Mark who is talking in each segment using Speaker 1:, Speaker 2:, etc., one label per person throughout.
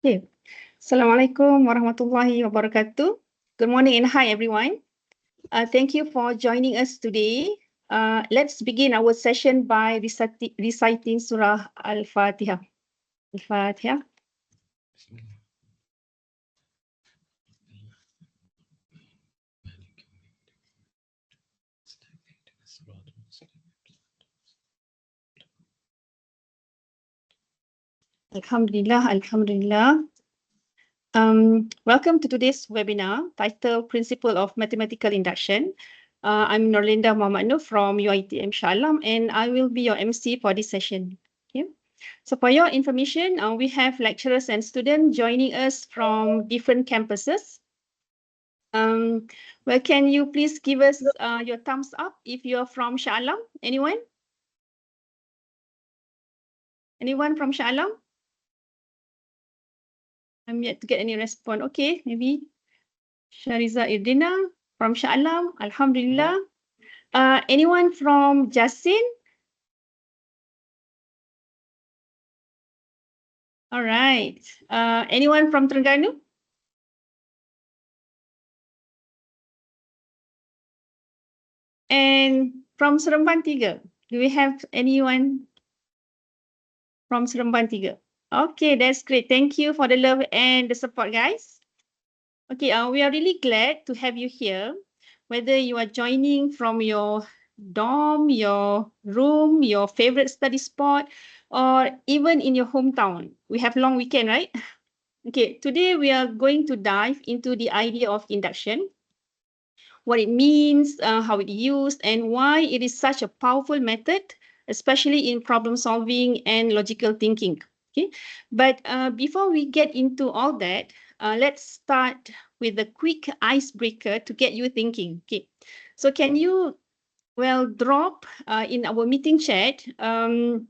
Speaker 1: Okay. Assalamualaikum warahmatullahi wabarakatuh. Good morning and hi everyone. Thank you for joining us today. Let's begin our session by reciting Surah Al-Fatiha. Al-Fatiha. Alhamdulillah, Alhamdulillah. Welcome to today's webinar titled Principle of Mathematical Induction. I'm Norlinda Muhammad Nur from UiTM Shah Alam, and I will be your MC for this session. Okay. So for your information, we have lecturers and students joining us from different campuses. Well, can you please give us your thumbs up if you're from Shah Alam? Anyone? Anyone from Shah Alam? I'm yet to get any response. Okay, maybe Shariza Irdina from Shah Alam. Alhamdulillah. Anyone from Jasin? All right. Anyone from Terengganu? And from Seremban 3? Do we have anyone from Seremban 3? Okay, that's great. Thank you for the love and the support, guys. Okay, we are really glad to have you here, whether you are joining from your dorm, your room, your favorite study spot, or even in your hometown. We have long weekend, right? Okay, today we are going to dive into the idea of induction, what it means, how it's used, and why it is such a powerful method, especially in problem solving and logical thinking. Okay, but before we get into all that, let's start with a quick icebreaker to get you thinking. Okay, so can you, well, drop in our meeting chat the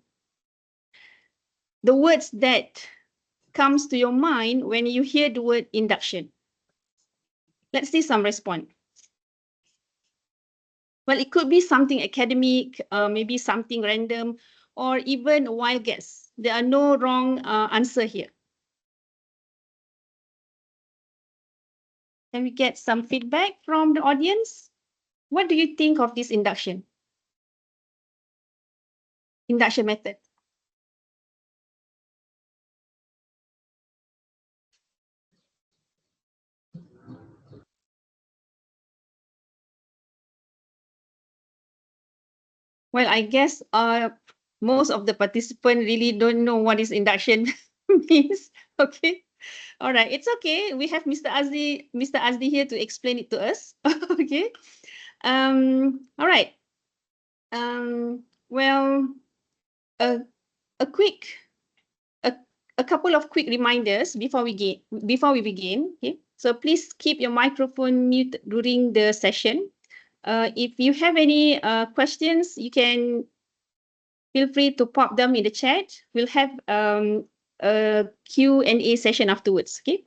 Speaker 1: words that comes to your mind when you hear the word induction? Let's see some response. Well, it could be something academic, maybe something random, or even a wild guess. There are no wrong answer here. Can we get some feedback from the audience? What do you think of this induction? Induction method. Well, I guess most of the participants really don't know what is induction means. Okay. All right. It's okay. We have Mr. Azdi here to explain it to us. Okay. All right. Well, a quick a couple of quick reminders before we begin. Okay, so please keep your microphone mute during the session. If you have any questions, you can feel free to pop them in the chat. We'll have a Q&A session afterwards. Okay,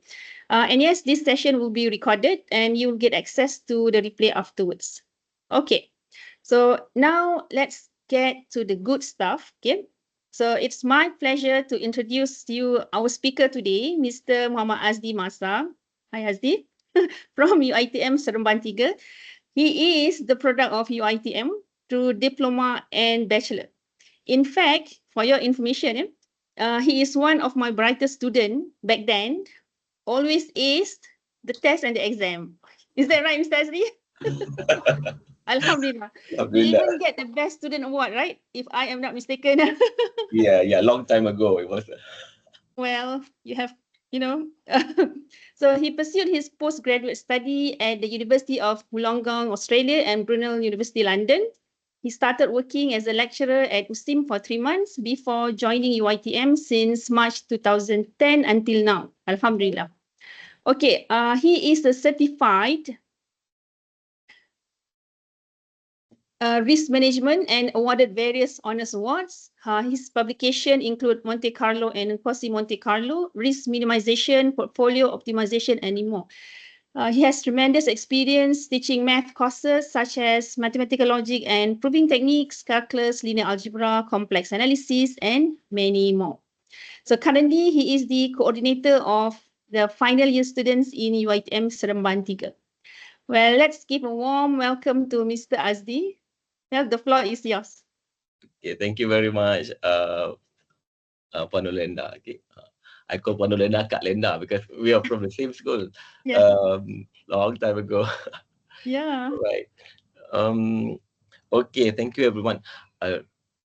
Speaker 1: and yes, this session will be recorded, and you'll get access to the replay afterwards. Okay, so now let's get to the good stuff. Okay. So it's my pleasure to introduce you our speaker today, Mr. Muhammad Azdi Masa. Hi Azdi, from UiTM Seremban 3. He is the product of UiTM through diploma and bachelor. In fact, for your information, he is one of my brightest students back then, always aced the test and the exam. Is that right, Mr. Azdi? Alhamdulillah. He even get the best student award, right? If I am not mistaken.
Speaker 2: Yeah, long time ago it was.
Speaker 1: Well, you have, you know. So he pursued his postgraduate study at the University of Wollongong, Australia, and Brunel University, London. He started working as a lecturer at USTIM for 3 months before joining UiTM since March 2010 until now. Alhamdulillah. Okay, he is a certified risk management and awarded various honors awards. His publication include Monte Carlo and Quasi-Monte Carlo, risk minimization, portfolio optimization, and more. He has tremendous experience teaching math courses such as mathematical logic and proving techniques, calculus, linear algebra, complex analysis, and many more. So currently, he is the coordinator of the final year students in UiTM Seremban 3. Well, let's give a warm welcome to Mr. Azdi. Well, the floor is yours.
Speaker 2: Okay, thank you very much, Puan Nolenda. Okay. I call Puan Nolenda Kak Lenda because we are from the same school
Speaker 1: Yeah.
Speaker 2: long time ago.
Speaker 1: Yeah.
Speaker 2: Right. Okay, thank you everyone.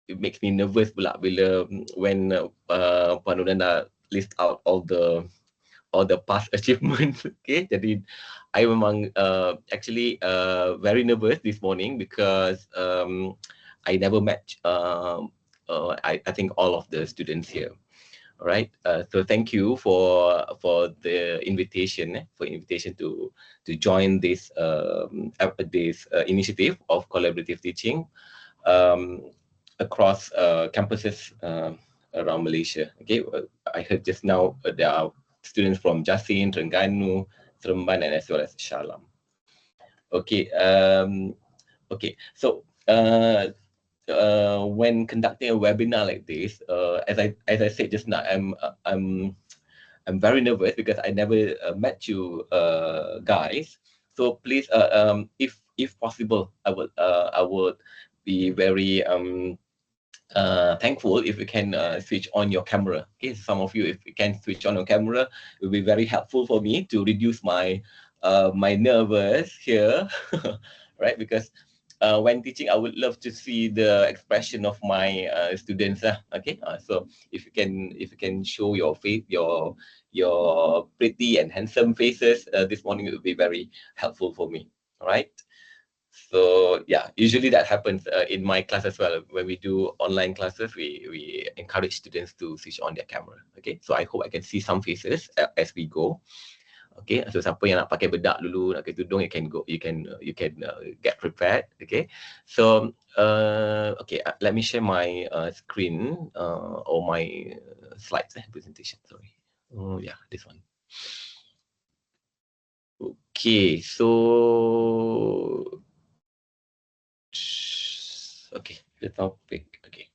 Speaker 2: It makes me nervous pula bila when Puan Nolenda list out all the past achievements. Okay, jadi I memang actually very nervous this morning because I never met I think all of the students here. All right. So thank you for the invitation to join this initiative of collaborative teaching um, across campuses around Malaysia. Okay, I heard just now there are students from Jasin, Terengganu, Seremban, and as well as Shalam. Okay. Okay. So when conducting a webinar like this, as I said just now, I'm very nervous because I never met you guys. So please, if possible, I would be very thankful if you can switch on your camera. Okay, some of you, if you can switch on your camera, it will be very helpful for me to reduce my my nervous here, right? Because when teaching, I would love to see the expression of my students. Okay, so if you can show your face, your pretty and handsome faces this morning, it would be very helpful for me. All right. So yeah, usually that happens in my class as well. When we do online classes, we encourage students to switch on their camera. Okay, so I hope I can see some faces as we go. Okay, so siapa yang nak pakai bedak dulu, nak pakai tudung, you can get prepared. Okay, so okay, let me share my screen or my slides presentation. Sorry. Oh yeah, this one. Okay, so okay, the topic. Okay.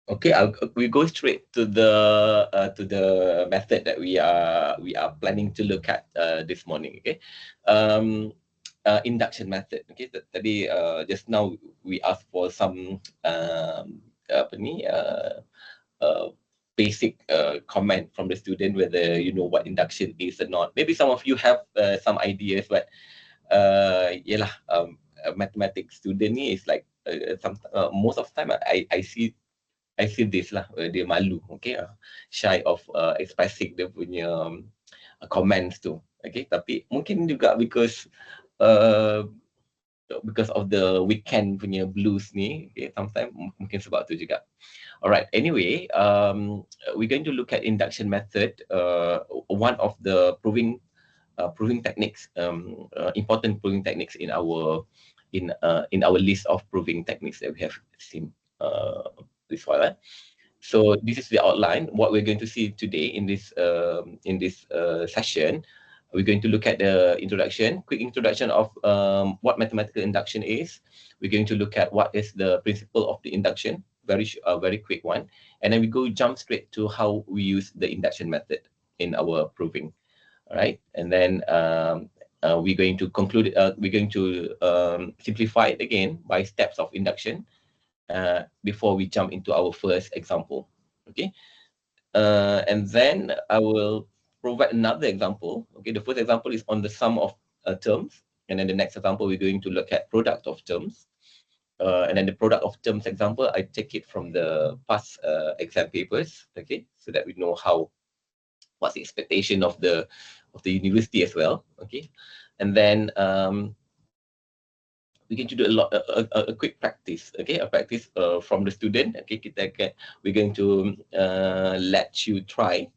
Speaker 2: Okay, we go straight to the method that we are planning to look at this morning. Okay, induction method. Okay, tadi just now we asked for some apa ni basic comment from the student whether you know what induction is or not. Maybe some of you have some ideas, but yelah, a mathematics student ni is like most of the time I see this lah, dia malu, okay, shy of expressing dia punya comments tu, okay. Tapi mungkin juga because of the weekend punya blues ni, okay, sometimes mungkin sebab tu juga. Alright, anyway, we're going to look at induction method, one of the proving techniques, important proving techniques in our list of proving techniques that we have seen this while. So this is the outline. What we're going to see today in this session, we're going to look at the introduction, quick introduction of what mathematical induction is. We're going to look at what is the principle of the induction, very quick one, and then we jump straight to how we use the induction method in our proving. All right, and then we're going to conclude. We're going to simplify it again by steps of induction before we jump into our first example. Okay, and then I will provide another example. Okay, the first example is on the sum of terms, and then the next example we're going to look at product of terms. And then the product of terms example, I take it from the past exam papers. Okay, so that we know what's the expectation of the university as well. Okay, and then we can do a quick practice. Okay, a practice from the student. Okay, we're going to let you try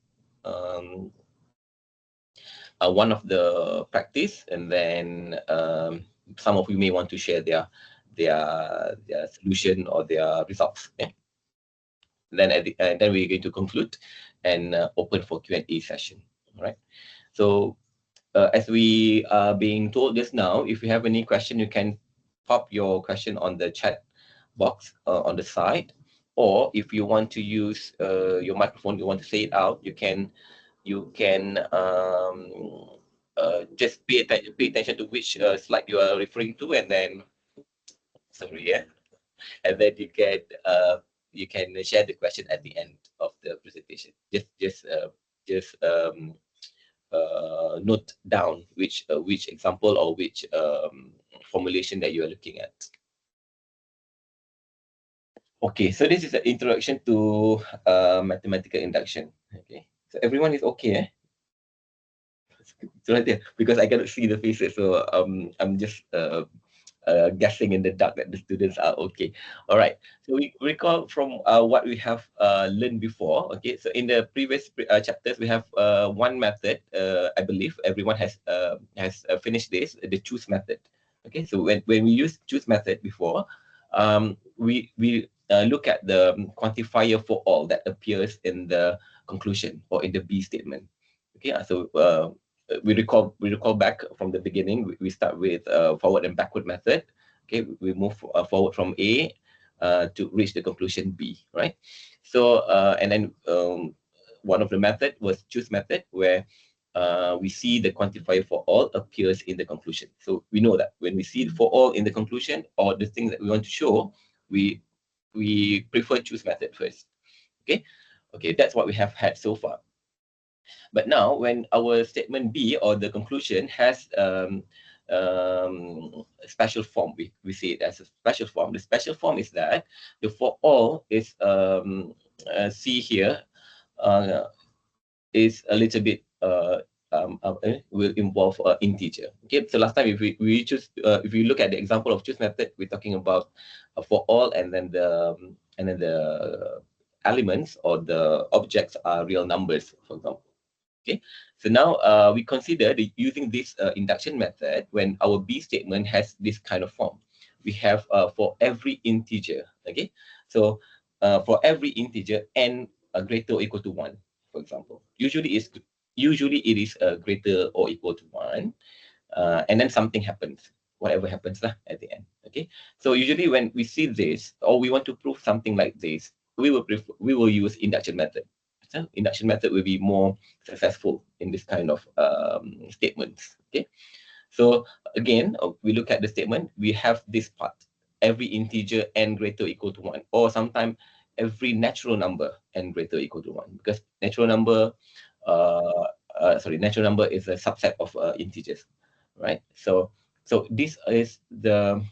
Speaker 2: one of the practice, and then some of you may want to share their solution or their results. Okay? Then then we're going to conclude and open for Q&A session. All right. So as we are being told just now, if you have any question, you can pop your question on the chat box on the side, or if you want to use your microphone, you want to say it out, you can just pay attention to which slide you are referring to, and then and then you can share the question at the end of the presentation. Just note down which example or which formulation that you are looking at. Okay, so this is an introduction to mathematical induction. Okay, so everyone is okay, eh? So right there, because I cannot see the faces, so I'm just guessing in the dark that the students are okay. All right. So we recall from what we have learned before. Okay. So in the previous chapters, we have one method. I believe everyone has finished this, the choose method. Okay. So when we use choose method before, we look at the quantifier for all that appears in the conclusion or in the B statement. Okay. So we recall back from the beginning. We start with forward and backward method. Okay, we move forward from A to reach the conclusion B, right? So and then one of the method was choose method, where we see the quantifier for all appears in the conclusion. So we know that when we see for all in the conclusion or the things that we want to show, we prefer choose method first. Okay, that's what we have had so far. But now, when our statement B or the conclusion has special form, we see it as a special form. The special form is that the for all is see here is a little bit will involve integer. Okay, so last time if we choose if we look at the example of choose method, we're talking about for all, and then the elements or the objects are real numbers, for example. Okay, so now we consider using this induction method when our B statement has this kind of form. We have for every integer. Okay, so for every integer n greater or equal to 1, for example. Usually it is greater or equal to 1, and then something happens, whatever happens lah at the end. Okay, so usually when we see this or we want to prove something like this, we will use induction method. So induction method will be more successful in this kind of statements. Okay, so again, we look at the statement. We have this part: every integer n greater or equal to 1, or sometimes every natural number n greater or equal to 1, because natural number, natural number is a subset of integers, right? So this is the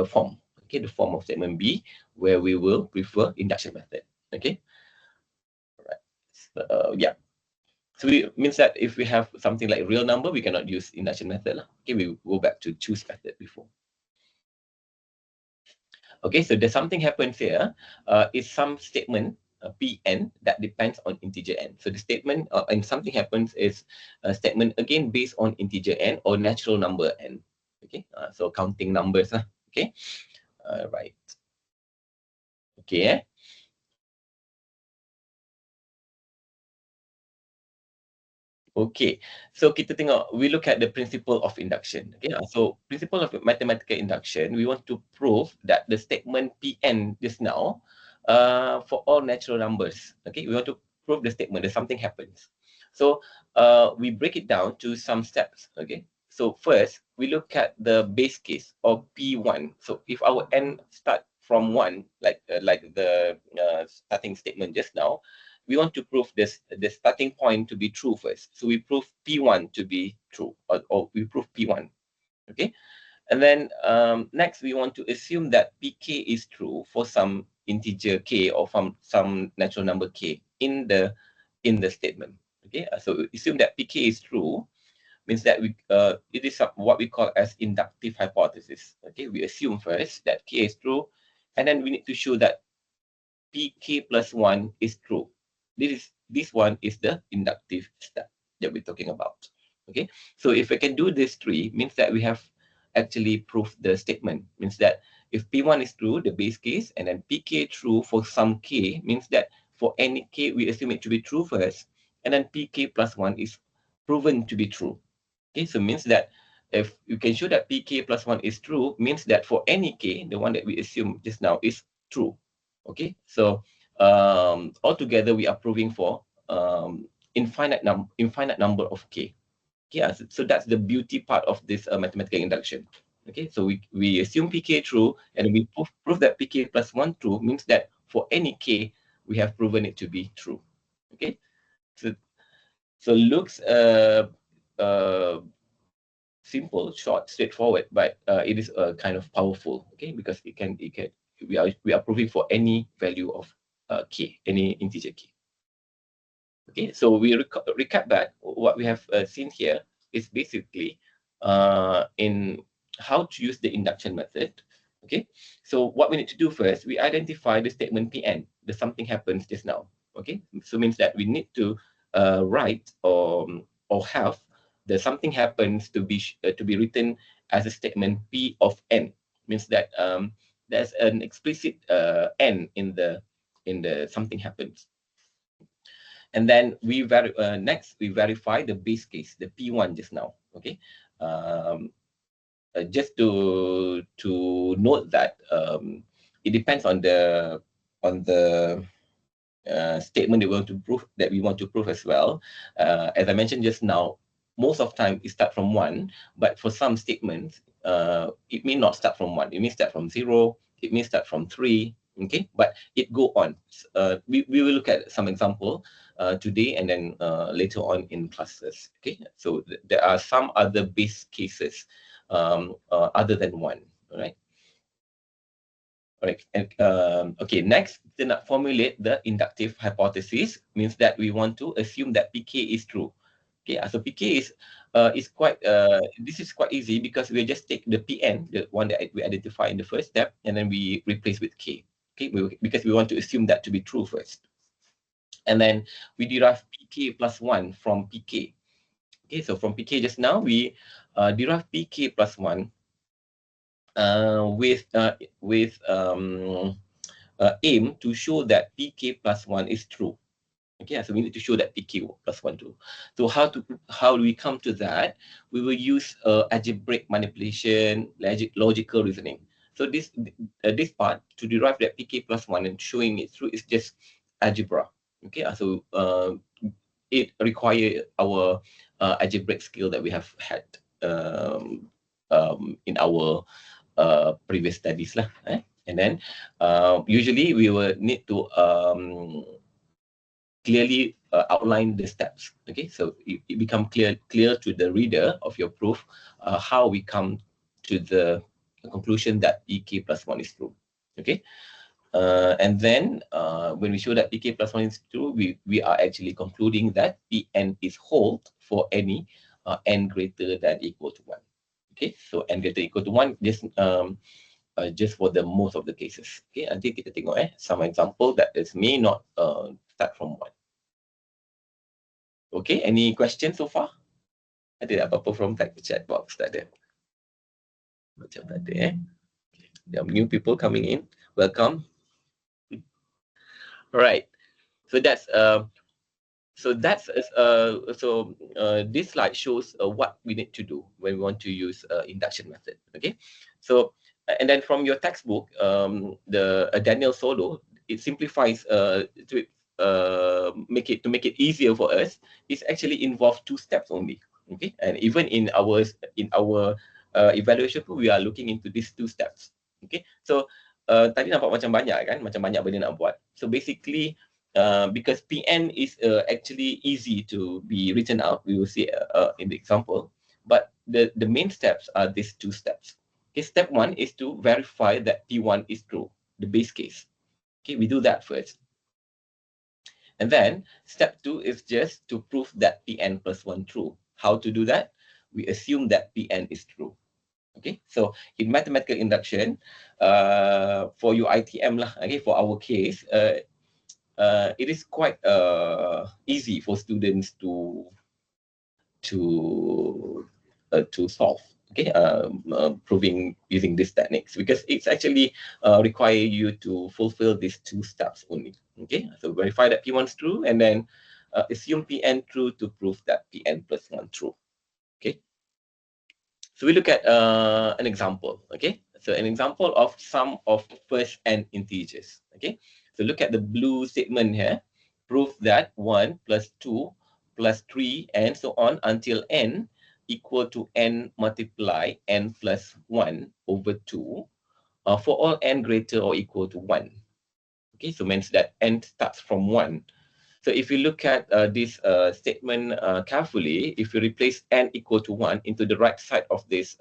Speaker 2: form. Okay, the form of statement B, where we will prefer induction method. Okay. Yeah. So it means that if we have something like real number, we cannot use induction method. Okay, we go back to choose method before. Okay, so there's something happens here. Is some statement Pn that depends on integer n. So the statement and something happens is a statement again based on integer n or natural number n. Okay, so counting numbers. Okay, right. Okay. Okay, so kita tengok, we look at the principle of induction. Okay, so principle of mathematical induction, we want to prove that the statement Pn just now, for all natural numbers. Okay, we want to prove the statement that something happens. So we break it down to some steps. Okay, so first we look at the base case of P1. So if our n start from 1, like the starting statement just now, we want to prove the starting point to be true first. So we prove P1 to be true, or we prove P1. Okay, and then next we want to assume that PK is true for some integer k or from some natural number k in the statement. Okay, so assume that PK is true means that it is what we call as inductive hypothesis. Okay, we assume first that k is true, and then we need to show that PK plus 1 is true. This one is the inductive step that we're talking about. Okay, so if I can do this three, means that we have actually proved the statement. Means that if P1 is true, the base case, and then PK true for some k, means that for any k, we assume it to be true first, and then PK plus 1 is proven to be true. Okay, so means that if you can show that pk plus 1 is true, means that for any k, the one that we assume just now is true. Okay, so altogether we are proving for infinite number of k. Yeah, so that's the beauty part of this mathematical induction. Okay, so we assume pk true, and we prove that pk plus 1 true, means that for any k, we have proven it to be true. Okay, so looks simple, short, straightforward, but it is kind of powerful. Okay, because we are proving for any value of k, any integer k. Okay, so we recap back. What we have seen here is basically in how to use the induction method. Okay, so what we need to do first, we identify the statement Pn, the something happens just now. Okay, so means that we need to write or have the something happens to be written as a statement P of n. Means that there's an explicit n in the something happens. And then next we verify the base case, the P1 just now. Okay, just to note that it depends on the statement that we want to prove as well. As I mentioned just now, most of time it start from 1, but for some statements, it may not start from 1. It may start from 0. It may start from 3. Okay, but it go on. We will look at some example today, and then later on in classes. Okay, so there are some other base cases other than 1. All right. All right. And okay, next, then formulate the inductive hypothesis. Means that we want to assume that PK is true. Okay, so PK is quite this is quite easy, because we just take the PN, the one that we identify in the first step, and then we replace with K. Okay, because we want to assume that to be true first. And then we derive PK plus 1 from PK. Okay, so from PK just now, we derive PK plus 1 with aim to show that PK plus 1 is true. Okay, so we need to show that PK plus 1 true. So how do we come to that? We will use algebraic manipulation, logical reasoning. So this part to derive that PK plus 1 and showing it through is just algebra. Okay, so it requires our algebraic skill that we have had in our previous studies lah. And then usually we will need to clearly outline the steps. Okay, so it become clear to the reader of your proof how we come to the conclusion that PK plus 1 is true. Okay, and then when we show that PK plus 1 is true, we are actually concluding that Pn is hold for any n greater than equal to 1. Okay, so n greater equal to 1, just for the most of the cases. Okay, nanti kita tengok some example that may not start from 1. Okay, any questions so far? Ada apa-apa from type chat box? Tak ada. Macam tak ada There are new people coming in. Welcome. All right. So that's this slide shows what we need to do when we want to use induction method. Okay, so and then from your textbook, the Daniel Solo, it simplifies to make it easier for us. It's actually involve 2 steps only. Okay, and even in our evaluation, we are looking into these 2 steps. Okay, so tadi nampak macam banyak benda nak buat. So basically, because PN is actually easy to be written out, we will see in the example. But the main steps are these 2 steps. Okay, step 1 is to verify that P1 is true, the base case. Okay, we do that first. And then step 2 is just to prove that Pn plus 1 true. How to do that? We assume that Pn is true. Okay, so in mathematical induction, for UiTM lah, okay, for our case, it is quite easy for students to solve. Okay, proving using these techniques, because it's actually require you to fulfill these 2 steps only. Okay, so verify that P1 is true, and then assume Pn true to prove that Pn plus 1 true. Okay, So we look at an example, okay? So an example of sum of first n integers, okay? So look at the blue statement here. Prove that 1 plus 2 plus 3 and so on until n equal to n multiply n plus 1 over 2 for all n greater or equal to 1. Okay, so means that n starts from 1. So if you look at this statement carefully, if you replace n equal to 1 into the right side of this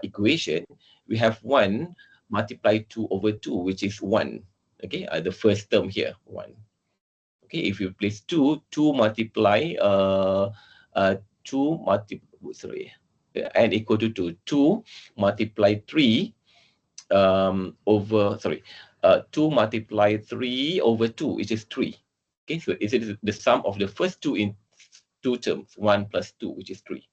Speaker 2: equation, we have 1 multiply 2 over 2, which is 1. Okay, the first term here, 1. Okay, if you place 2, 2 multiply, 2 multiply, sorry, n equal to 2, 2 multiply 3 over, sorry, 2 multiply 3 over 2, which is 3. Okay, so it is the sum of the first two in two terms, 1 plus 2, which is 3,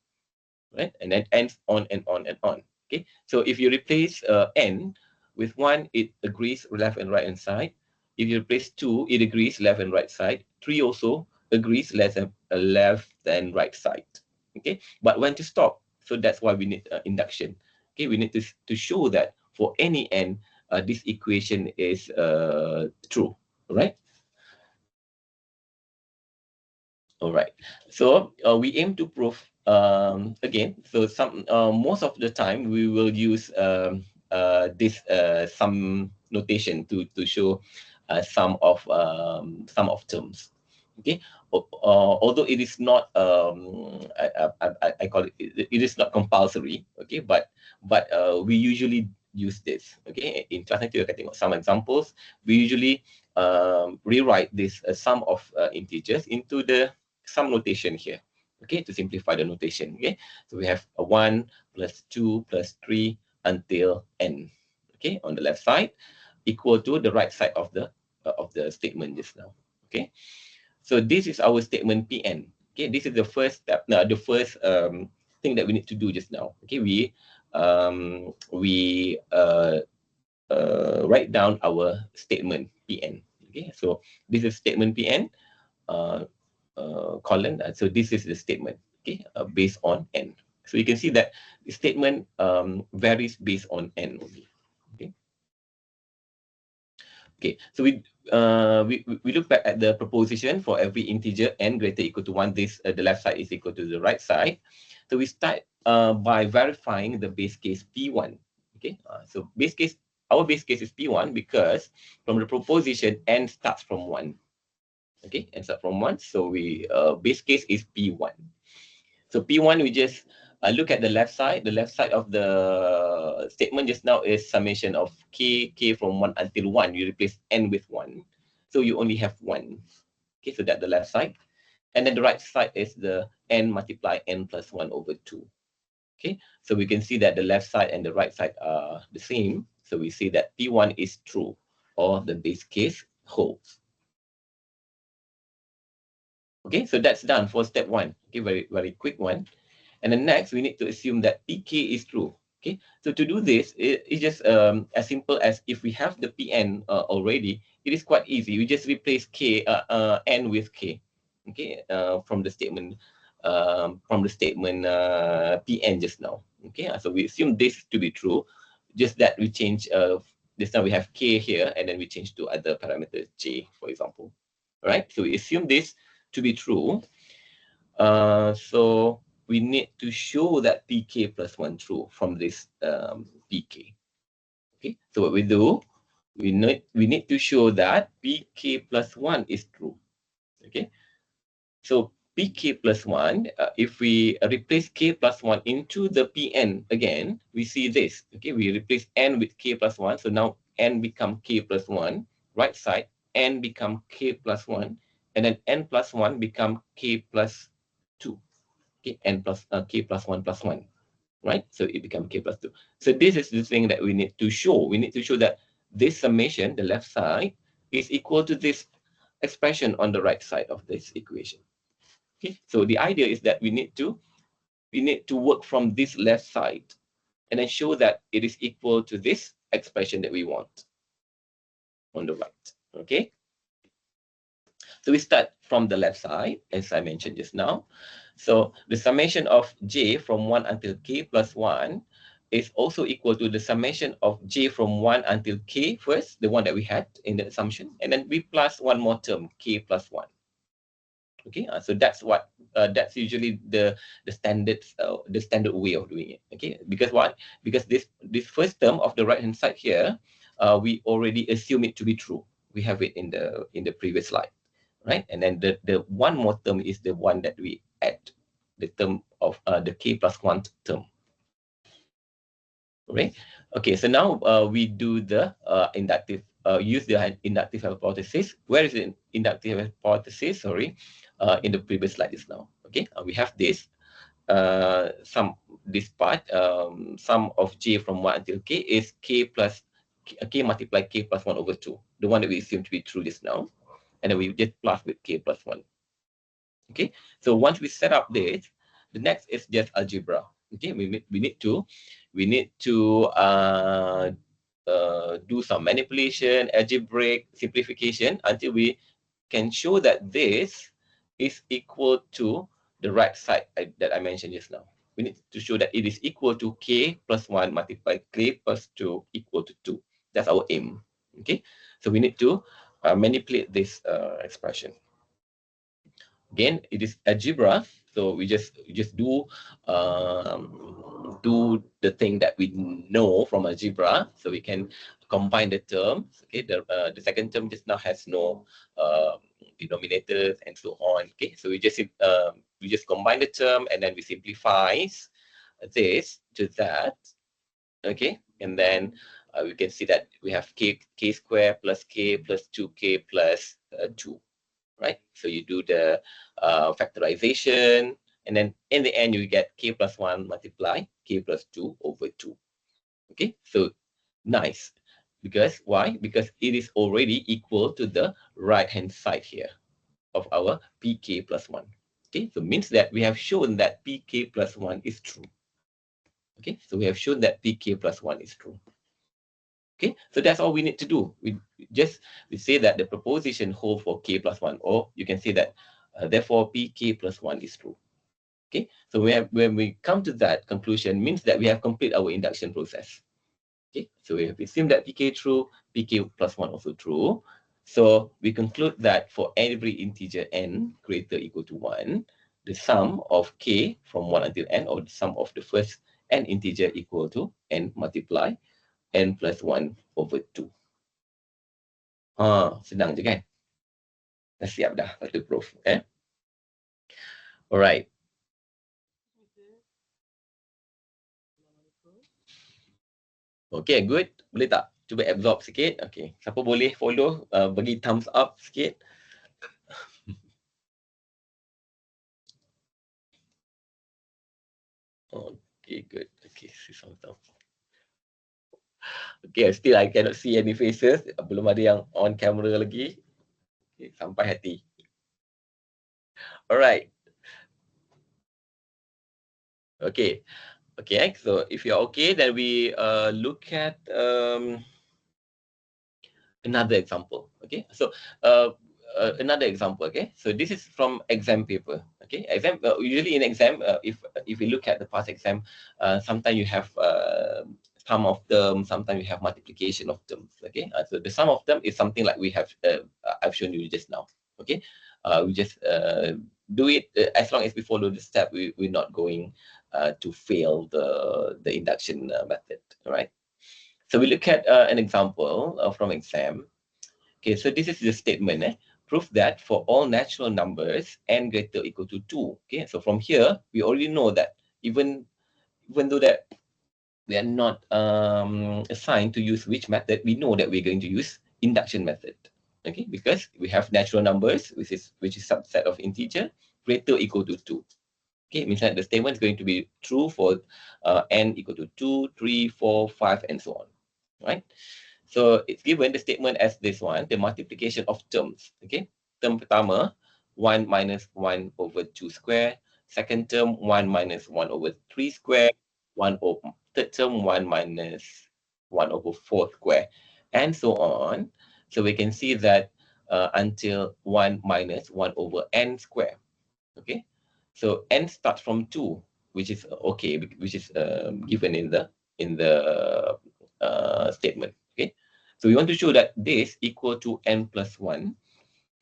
Speaker 2: right? And then ends on and on and on. Okay, so if you replace n with 1, it agrees left and right hand side. If you replace 2, it agrees left and right side. 3 also agrees left and right side. Okay, but when to stop? So that's why we need induction. Okay, we need to show that for any n, this equation is true, right? All right. So we aim to prove again. So most of the time we will use this sum notation to show sum of terms. Okay. Although it is not I call it, it is not compulsory. Okay, but we usually use this. Okay, in class nanti kita tengok some examples. We usually rewrite this sum of integers into the sum notation here, okay, to simplify the notation. Okay, so we have a 1 plus 2 plus 3 until n, okay, on the left side, equal to the right side of the statement just now. Okay, so this is our statement Pn. Okay, this is the first step, the first thing that we need to do just now. Okay, we write down our statement Pn. Okay, so this is statement Pn. Colon. So this is the statement, okay, based on n. So you can see that the statement varies based on n only. Okay. Okay. So we look back at the proposition for every integer n greater equal to 1. This the left side is equal to the right side. So we start by verifying the base case P1. Okay. So our base case is P1 because from the proposition n starts from 1. Okay, and start from 1. So we base case is P1. So P1, we just look at the left side. The left side of the statement just now is summation of k from 1 until 1. You replace n with 1. So you only have 1. Okay, so that's the left side. And then the right side is the n multiply n plus 1 over 2. Okay, so we can see that the left side and the right side are the same. So we see that P1 is true, or the base case holds. Okay, so that's done for step 1. Okay, very quick one. And then next, we need to assume that PK is true. Okay, so to do this, it's just as simple as if we have the Pn already, it is quite easy. We just replace n with k. Okay, from the statement Pn just now. Okay, so we assume this to be true. Just that we change. This time we have k here, and then we change to other parameter j, for example. All right, so we assume this to be true. So we need to show that PK plus 1 true from this PK. Okay, so what we do, we need to show that PK plus 1 is true. Okay, so PK plus 1, if we replace K plus 1 into the Pn again, we see this. Okay, we replace N with K plus 1. So now N become K plus 1. Right side, N become K plus 1. And then N plus 1 become K plus 2. Okay, N plus K plus 1 plus 1. Right? So it becomes K plus 2. So this is the thing that we need to show. We need to show that this summation, the left side, is equal to this expression on the right side of this equation. Okay, so the idea is that we need to work from this left side and then show that it is equal to this expression that we want on the right. Okay, so we start from the left side, as I mentioned just now. So the summation of j from 1 until k plus 1 is also equal to the summation of j from 1 until k first, the one that we had in the assumption, and then we plus one more term, k plus 1. Okay, so that's usually the standard way of doing it. Okay, because what? Because this first term of the right hand side here, we already assume it to be true. We have it in the previous slide, right? And then the one more term is the one that we add, the term of the k plus 1 term. Right. Okay, so now we do the use the inductive hypothesis. Where is the inductive hypothesis? Sorry, in the previous slide is now. Okay, we have this this part, sum of j from 1 until k is k multiply k plus 1 over 2, the one that we assume to be true just now, and then we just plus with k plus 1. Okay, so once we set up this, the next is just algebra. Okay, we need to do some manipulation, algebraic simplification until we can show that this is equal to the right side that I mentioned just now. We need to show that it is equal to k plus 1 multiplied k plus 2 equal to 2. That's our aim. Okay, so we need to manipulate this expression. Again, it is algebra, so we just do the thing that we know from algebra, so we can combine the terms. Okay, the second term just now has no denominators and so on. Okay, so we just combine the term and then we simplify this to that. Okay, and then we can see that we have k square plus k plus 2k plus 2. Right? So you do the factorization, and then in the end, you get k plus 1 multiply k plus 2 over 2. Okay, so nice. Because why? Because it is already equal to the right-hand side here of our pk plus 1. Okay, so means that we have shown that pk plus 1 is true. Okay, so we have shown that pk plus 1 is true. Okay, so that's all we need to do. We say that the proposition hold for k plus 1, or you can say that therefore pk plus 1 is true. Okay, so when we come to that conclusion, means that we have completed our induction process. Okay, so we have assumed that pk true, pk plus 1 also true. So we conclude that for every integer n greater or equal to 1, the sum of k from 1 until n, or the sum of the first n integer equal to n multiply n plus 1 over 2. Senang je kan? Dah siap dah satu proof. Alright. Okay, good. Boleh tak? Cuba absorb sikit. Okay. Siapa boleh follow, bagi thumbs up sikit. Okay, good. Okay, see some stuff. Okay, still I cannot see any faces. Belum ada yang on camera lagi. Okay, sampai hati. Alright. Okay. Okay, so if you're okay, then we look at another example. Okay, so another example. Okay, so this is from exam paper. Okay, exam usually in exam, if we look at the past exam, sometimes you have sum of terms, sometimes you have multiplication of terms. Okay, so the sum of them is something like we have I've shown you just now. Okay, we just do it as long as we follow the step. We're not going to fail the induction method. All right. So we look at an example from exam. Okay, so this is the statement. Prove that for all natural numbers n greater or equal to 2. Okay, so from here, we already know that even though that we are not assigned to use which method, we know that we're going to use induction method. Okay, because we have natural numbers, which is subset of integer, greater or equal to 2. Okay, means that the statement is going to be true for n equal to 2, 3, 4, 5, and so on. Right? So it's given the statement as this one, the multiplication of terms. Okay, term pertama, 1 minus 1 over 2 square. Second term, 1 minus 1 over 3 square. Third term, 1 minus 1 over 4 square, and so on. So we can see that until 1 minus 1 over n square. Okay, So n starts from 2, which is okay, which is given in the statement. Okay, so we want to show that this equal to n plus 1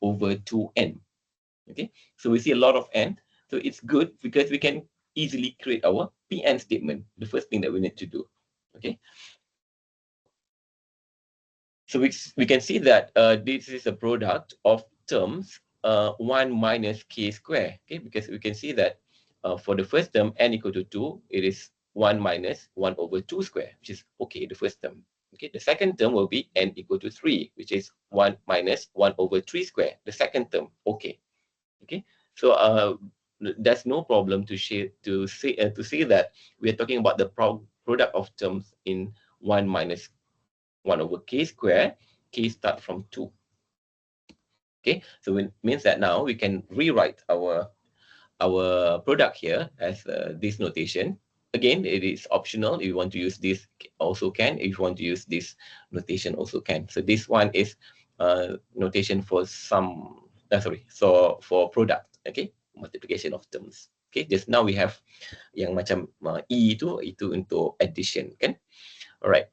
Speaker 2: over 2n. Okay, so we see a lot of n, so it's good because we can easily create our Pn statement, the first thing that we need to do. Okay, so we can see that this is a product of terms 1 minus k square. Okay, because we can see that for the first term n equal to 2, it is 1 minus 1 over 2 square, which is okay, the first term. Okay, the second term will be n equal to 3, which is 1 minus 1 over 3 square, the second term. Okay, okay, so there's no problem to say that we are talking about the product of terms in 1 minus 1 over k square. K start from 2. Okay, so it means that now we can rewrite our product here as this notation. Again, it is optional. If you want to use this, also can. If you want to use this notation, also can. So this one is notation for so for product. Okay, multiplication of terms. Okay, just now we have yang macam E itu untuk addition, kan? Alright.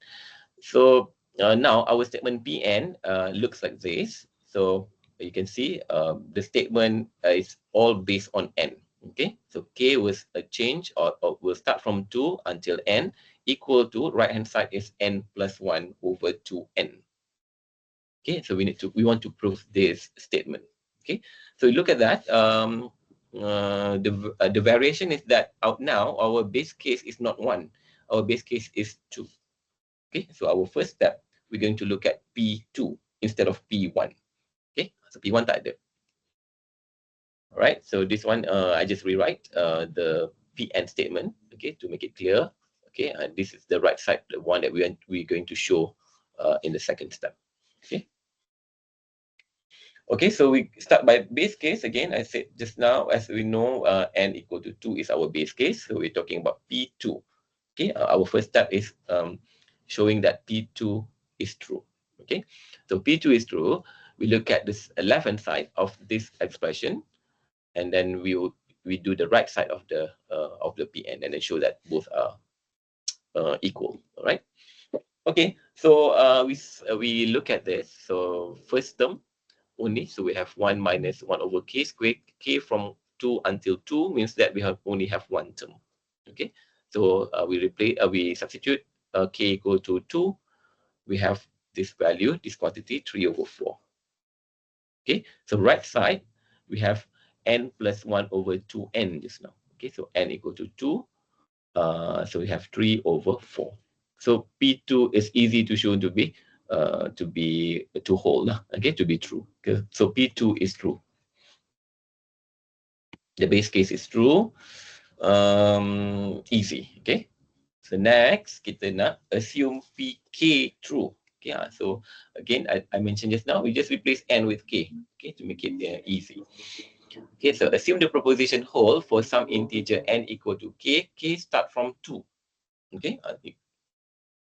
Speaker 2: So now our statement Pn looks like this. So you can see the statement is all based on n. Okay, so k was a change or will start from 2 until n equal to right hand side is n plus 1 over 2n. Okay, so we want to prove this statement. Okay, so look at that. The variation is that out now our base case is not 1. Our base case is 2. Okay, so our first step, we're going to look at P2 instead of P1. Okay, so P1 tak ada. Alright, so this one, I just rewrite the Pn statement, okay, to make it clear. Okay, and this is the right side, the one that we're going to show in the second step. Okay. Okay, so we start by base case. Again, I said just now, as we know, n equal to 2 is our base case. So we're talking about P2. Okay, our first step is showing that P2 is true. Okay, so P2 is true. We look at this left-hand side of this expression, and then we do the right side of the Pn, and then show that both are equal. All right. Okay, so we look at this. So first term only, so we have 1 minus 1 over k squared. K from 2 until 2 means that we only have one term. Okay, so we substitute k equal to 2. We have this value, this quantity, 3 over 4. Okay, so right side, we have n plus 1 over 2n just now. Okay, so n equal to 2. So we have 3 over 4. So P2 is easy to show to hold, okay, to be true. Okay? So P2 is true. The base case is true. Easy, okay. So next, kita nak assume PK true. Okay, so again, I mentioned just now, we just replace n with k, okay, to make it easy. Okay, so assume the proposition hold for some integer n equal to k. K start from 2. Okay,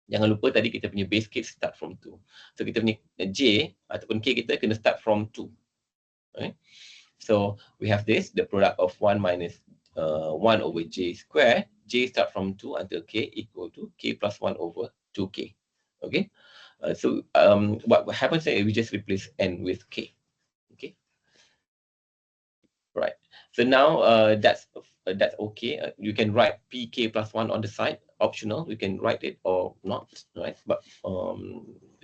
Speaker 2: jangan lupa tadi kita punya base case start from 2. So kita punya j ataupun k kita kena start from 2. Okay, so we have this, the product of 1 minus 1 over j square. J start from 2 until k equal to k plus 1 over 2k. Okay, so what happens is we just replace n with k. Okay, right. So now that's okay. You can write pk plus 1 on the side, optional. We can write it or not, right? But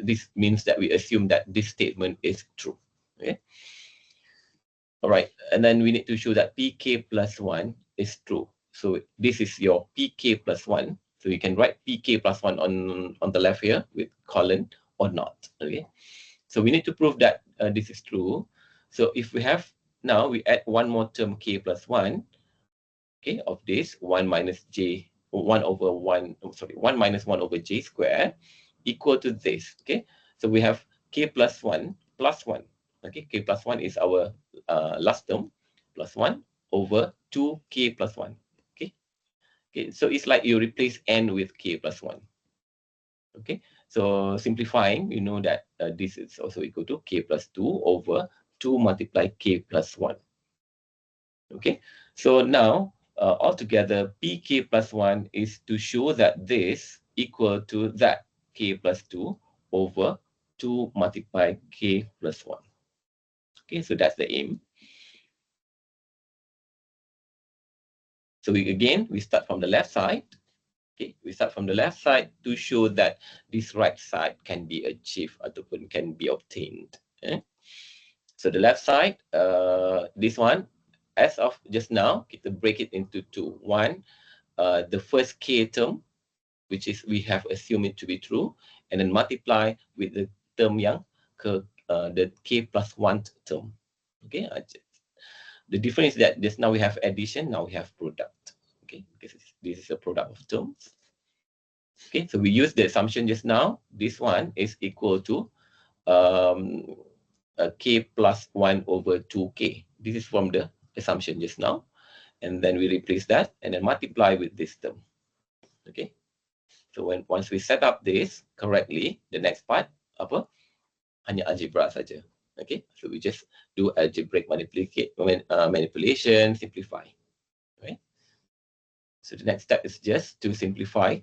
Speaker 2: this means that we assume that this statement is true. Okay. All right, and then we need to show that pk plus 1 is true. So this is your pk plus 1. So you can write pk plus 1 on the left here with colon or not. Okay, so we need to prove that this is true. So if we have, now we add one more term k plus 1, okay, of this 1 minus 1 minus 1 over j square equal to this. Okay, so we have k plus 1 plus 1. Okay, k plus 1 is our last term, plus 1 over 2k plus 1. Okay, okay, so it's like you replace n with k plus 1. Okay, so simplifying, you know that this is also equal to k plus 2 over 2 multiply k plus 1. Okay, so now altogether pk plus 1 is to show that this equal to that k plus 2 over 2 multiply k plus 1. Okay, so that's the aim. So we start from the left side. Okay, we start from the left side to show that this right side can be achieved ataupun can be obtained. So the left side, this one, as of just now, kita break it into two. One, the first k term, which is we have assumed it to be true, and then multiply with the term yang the k plus 1 term. Okay, the difference is that just now we have addition, now we have product. Okay, because this is a product of terms. Okay, so we use the assumption just now. This one is equal to k plus 1 over 2k. This is from the assumption just now. And then we replace that and then multiply with this term. Okay, so once we set up this correctly, the next part, apa? Hanya algebra saja. Okay, so we just do algebraic manipulation, simplify. Right? So the next step is just to simplify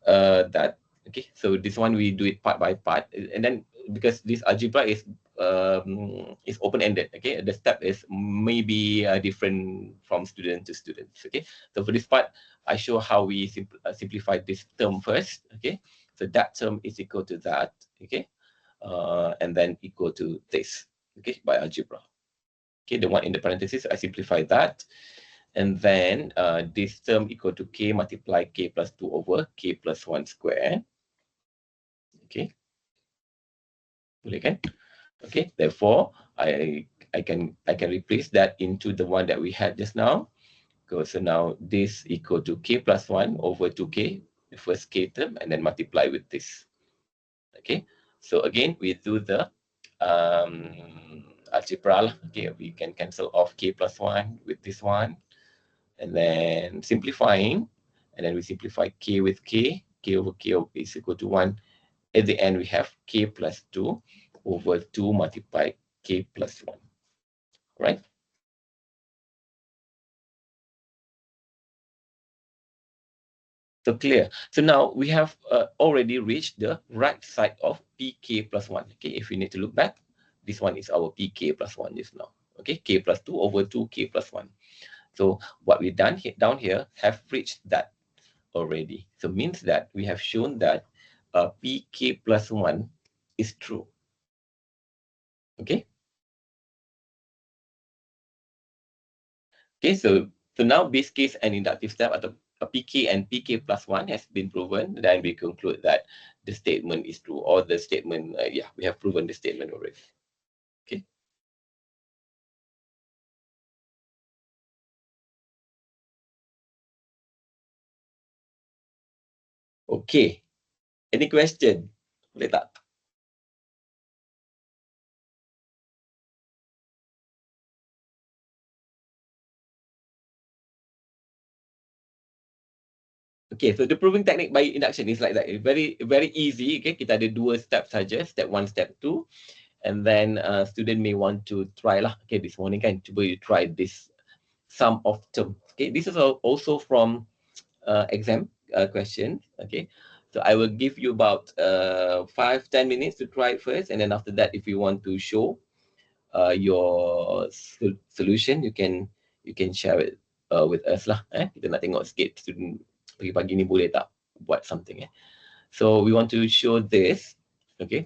Speaker 2: that. Okay, so this one we do it part by part, and then because this algebra is open-ended. Okay, the step is maybe different from student to students. Okay, so for this part, I show how we simplify this term first. Okay, so that term is equal to that. Okay, and then equal to this. Okay, by algebra. Okay, the one in the parentheses, I simplify that. And then this term equal to k multiply k plus 2 over k plus 1 square. Okay. Boleh kan? Okay. Therefore, I can replace that into the one that we had just now. So now this equal to k plus 1 over 2k, the first k term, and then multiply with this. Okay. So again, we do the algebra. Okay, we can cancel off k plus 1 with this one. And then simplifying, and then we simplify k with k over k is equal to 1. At the end, we have k plus 2 over 2 multiply k plus 1, right? So clear. So now we have already reached the right side of pk plus 1. Okay, if we need to look back, this one is our pk plus 1 just now. Okay, k plus 2 over 2k plus 1. So what we've done here, down here have reached that already. So means that we have shown that pk plus 1 is true. Okay. Okay, so now base case and inductive step atau pk and pk plus 1 has been proven. Then we conclude that the statement is true, or the statement, yeah, we have proven the statement already. Okay. Okay. Any question? Boleh tak? Okay, so the proving technique by induction is like that. It's very easy. Okay, kita ada dua step saja, step 1, step 2. And then student may want to try lah. Okay, this morning kan, cuba you try this sum of term. Okay, this is also from exam question. Okay, so I will give you about 5-10 minutes to try it first, and then after that, if you want to show your solution, you can share it with us lah. Kita nak tengok sikit student pagi-pagi ni boleh tak buat something. So we want to show this. Okay,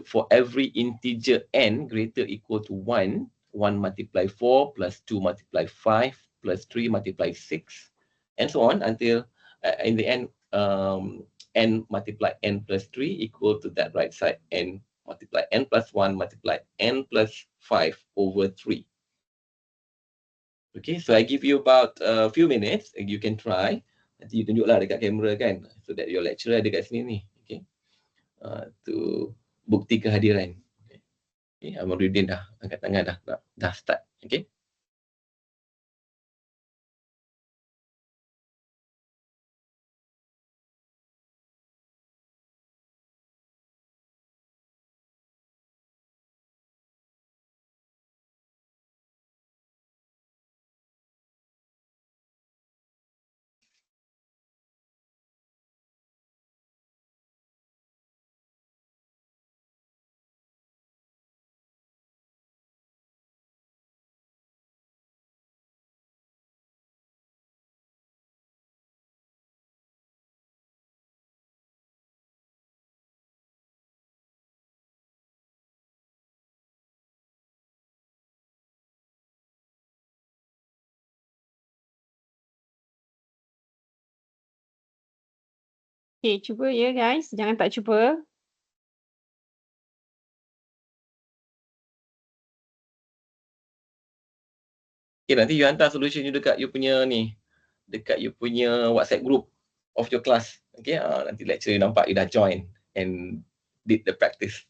Speaker 2: for every integer n greater equal to 1, 1 multiply 4 plus 2 multiply 5 plus 3 multiply 6, and so on until in the end n multiply n plus 3 equal to that right side n multiply n plus 1 multiply n plus 5 over 3. Okay, so I give you about a few minutes, and you can try. Nanti you tunjuklah dekat kamera kan, so that your lecturer ada kat sini ni. Okay, to bukti kehadiran. Okay, Amaruddin dah angkat tangan dah start. Okay.
Speaker 1: Okay, cuba ya guys. Jangan tak cuba.
Speaker 2: Okay, nanti you hantar solution you dekat you punya ni, dekat you punya WhatsApp group of your class. Okay, nanti lecturer you nampak you dah join and did the practice.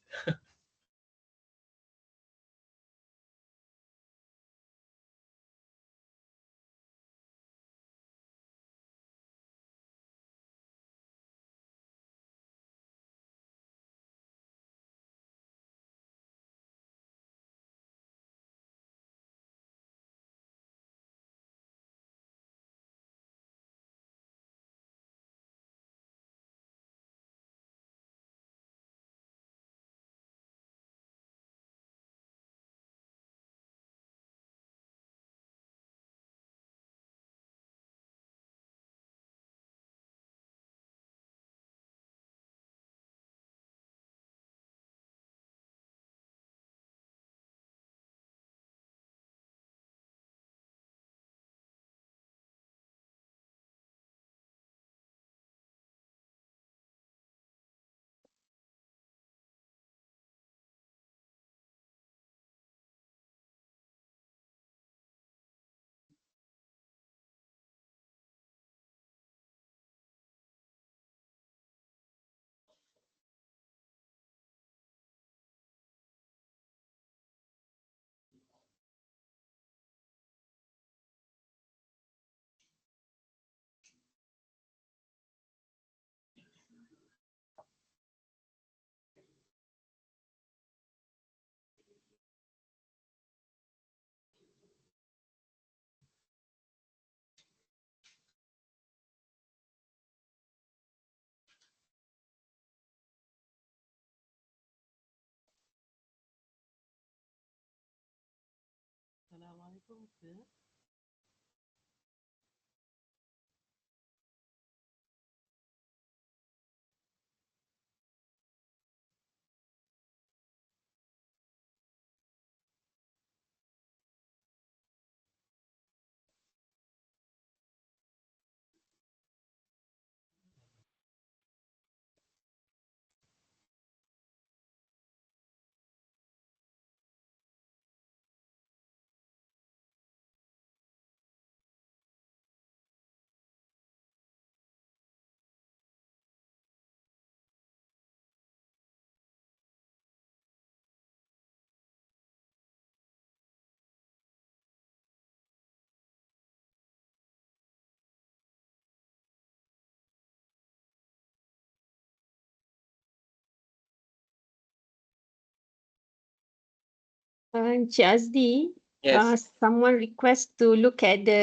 Speaker 1: Encik Azdi,
Speaker 2: Yes.
Speaker 1: someone request to look at the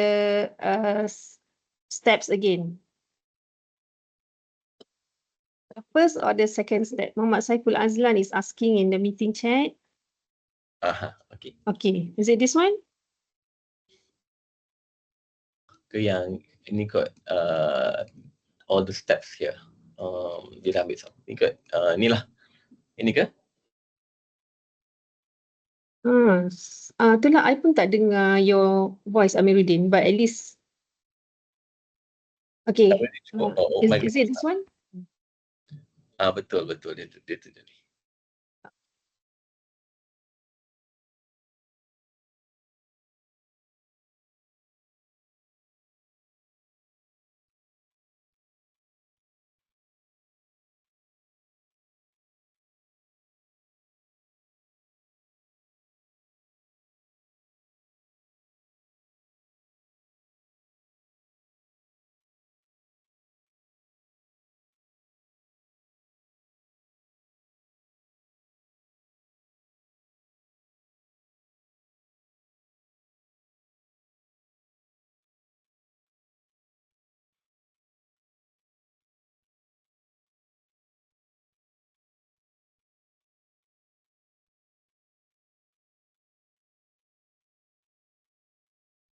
Speaker 1: steps again. The first or the second step? Muhammad Saiful Azlan is asking in the meeting chat.
Speaker 2: Okay.
Speaker 1: Okay, is it this one?
Speaker 2: Ke yang ini kot all the steps here. Dia dah ambil satu. Ni kot, ni lah. Ini ke?
Speaker 1: Itulah, I pun tak dengar your voice, Amiruddin, but at least, okay, is it this one?
Speaker 2: Betul, betul. Dia tu ni.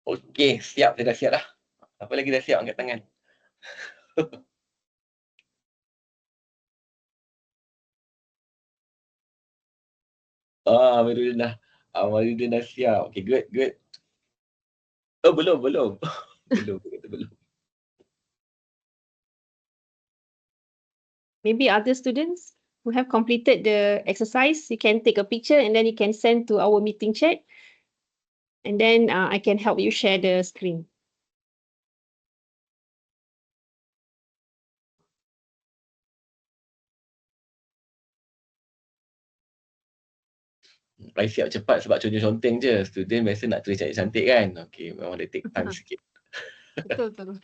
Speaker 2: Okey, siap. Dia dah siap dah. Apa lagi dah siap angkat tangan? Amiruddin dah. Amiruddin dah siap. Okay, good, good. Oh, belum. belum. Belum.
Speaker 1: Maybe other students who have completed the exercise, you can take a picture and then you can send to our meeting chat. And then I can help you share the screen.
Speaker 2: Saya siap cepat sebab conteng-conteng je. Student biasa nak tulis cantik-cantik kan. Okay, memang dia take time sikit.
Speaker 1: Betul, betul.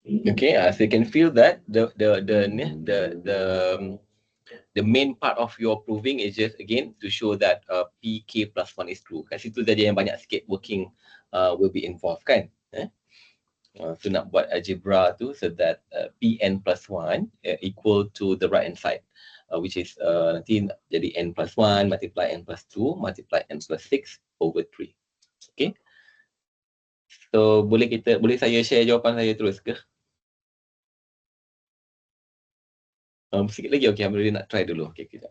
Speaker 2: Okay, so you can feel that the main part of your proving is just again to show that PK plus 1 is true. Kat situ saja yang banyak sikit working will be involved kan. So nak buat algebra tu so that Pn plus 1 equal to the right hand side. Which is nanti jadi n plus 1 multiply n plus 2 multiply n plus 6 over 3. Okay. So boleh saya share jawapan saya terus ke? Sikit lagi, okay, Amri nak try dulu. Okay, kejap.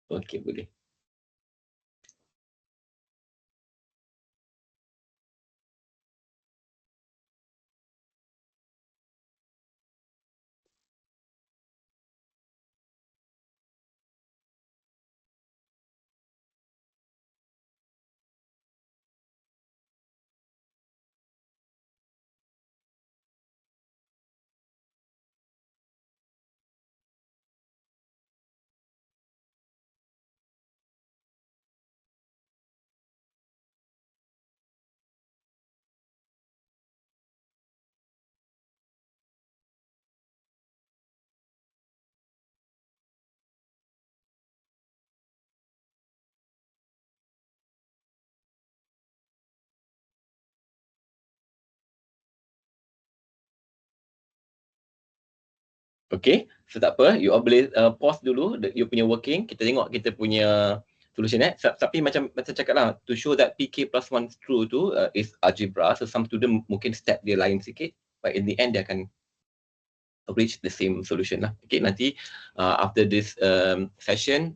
Speaker 2: Okay, boleh. Okay, so tak apa, you all boleh pause dulu you punya working, kita tengok kita punya solution tapi macam cakap lah, to show that PK plus 1 is true tu is algebra, so some student mungkin step dia lain sikit, but in the end dia akan reach the same solution lah. Okay, nanti after this session,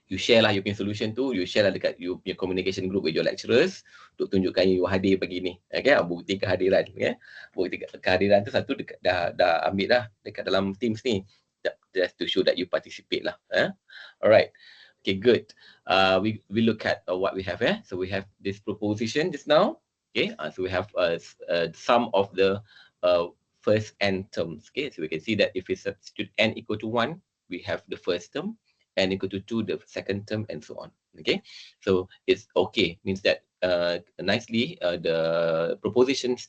Speaker 2: you share lah you punya solution tu, you share lah dekat you punya communication group with your lecturers untuk tunjukkan you hadir pagi ni. Okay, bukti kehadiran. Okay? Bukti kehadiran tu satu dah ambil dah dekat dalam Teams ni. Just to show that you participate lah. Alright. Okay, good. We look at what we have. So we have this proposition just now. Okay, so we have some of the first n terms. Okay, so we can see that if we substitute n equal to 1, we have the first term. N equal to 2, the second term, and so on. Okay, so it's okay, means that nicely the propositions